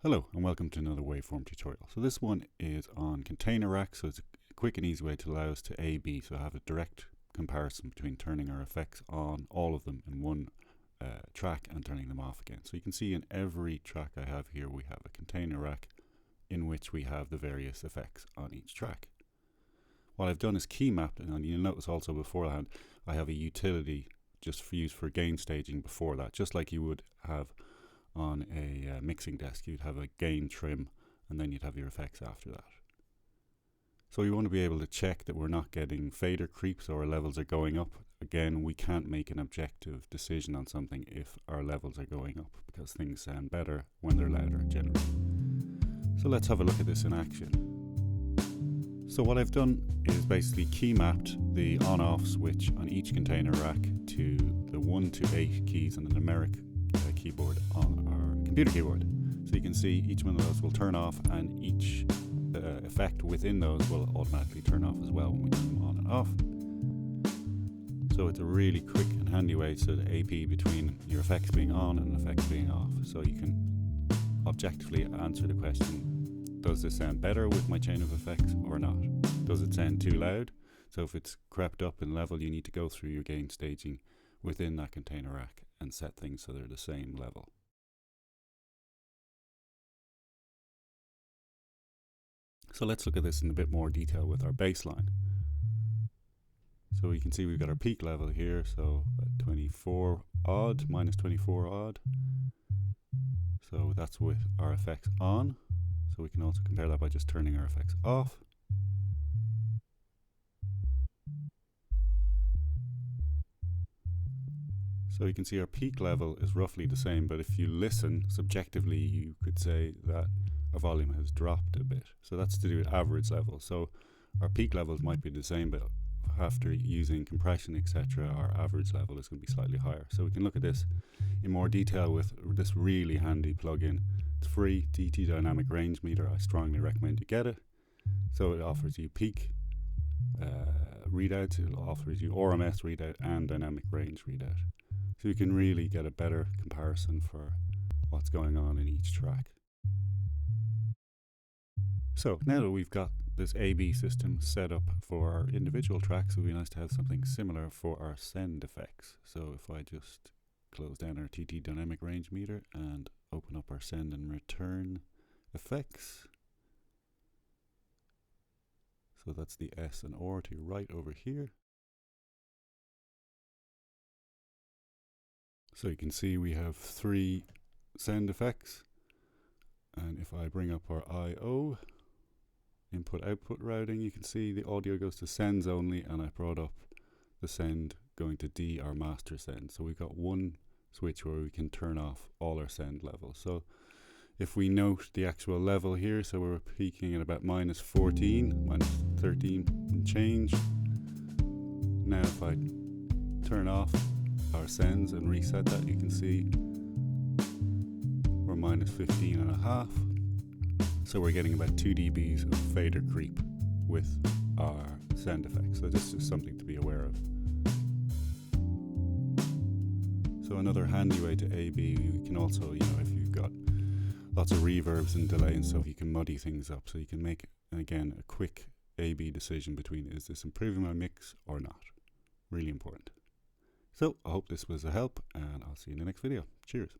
Hello and welcome to another waveform tutorial. So this one is on container rack, so it's a quick and easy way to allow us to A/B, so have a direct comparison between turning our effects on, all of them in one track, and turning them off again. So you can see in every track I have here we have a container rack in which we have the various effects on each track. What I've done is key mapped, and you'll notice also beforehand I have a utility just used for gain staging before that, just like you would have on a mixing desk. You'd have a gain trim and then you'd have your effects after that. So we want to be able to check that we're not getting fader creeps or our levels are going up. Again, we can't make an objective decision on something if our levels are going up, because things sound better when they're louder generally. So let's have a look at this in action. So what I've done is basically key mapped the on-off switch on each container rack to the 1 to 8 keys on the numeric keyboard on our computer keyboard. So you can see each one of those will turn off, and each effect within those will automatically turn off as well when we turn them on and off. So it's a really quick and handy way to AP between your effects being on and effects being off. So you can objectively answer the question, does this sound better with my chain of effects or not? Does it sound too loud? So if it's crept up in level, you need to go through your gain staging within that container rack and set things so they're the same level. So let's look at this in a bit more detail with our baseline. So you can see we've got our peak level here, so at 24 odd, minus 24 odd. So that's with our effects on. So we can also compare that by just turning our effects off. So you can see our peak level is roughly the same, but if you listen subjectively, you could say that our volume has dropped a bit. So that's to do with average level. So our peak levels might be the same, but after using compression, etc., our average level is going to be slightly higher. So we can look at this in more detail with this really handy plugin. It's free, DT Dynamic Range Meter. I strongly recommend you get it. So it offers you peak readouts, it offers you RMS readout and dynamic range readout. So you can really get a better comparison for what's going on in each track. So now that we've got this A/B system set up for our individual tracks, it would be nice to have something similar for our send effects. So if I just close down our TT Dynamic Range Meter and open up our send and return effects. So that's the S and R to right over here. So you can see we have 3 send effects, and if I bring up our I/O input-output routing, you can see the audio goes to sends only, and I brought up the send going to D, our master send. So we've got one switch where we can turn off all our send levels. So if we note the actual level here, so we're peaking at about minus 14, minus 13 and change. Now if I turn off our sends and reset that, you can see we're minus 15 and a half. So we're getting about 2 dBs of fader creep with our send effects. So this is something to be aware of. So another handy way to A/B, you can also, if you've got lots of reverbs and delay and stuff, you can muddy things up. So you can make, again, a quick A/B decision between, is this improving my mix or not? Really important. So I hope this was a help, and I'll see you in the next video. Cheers.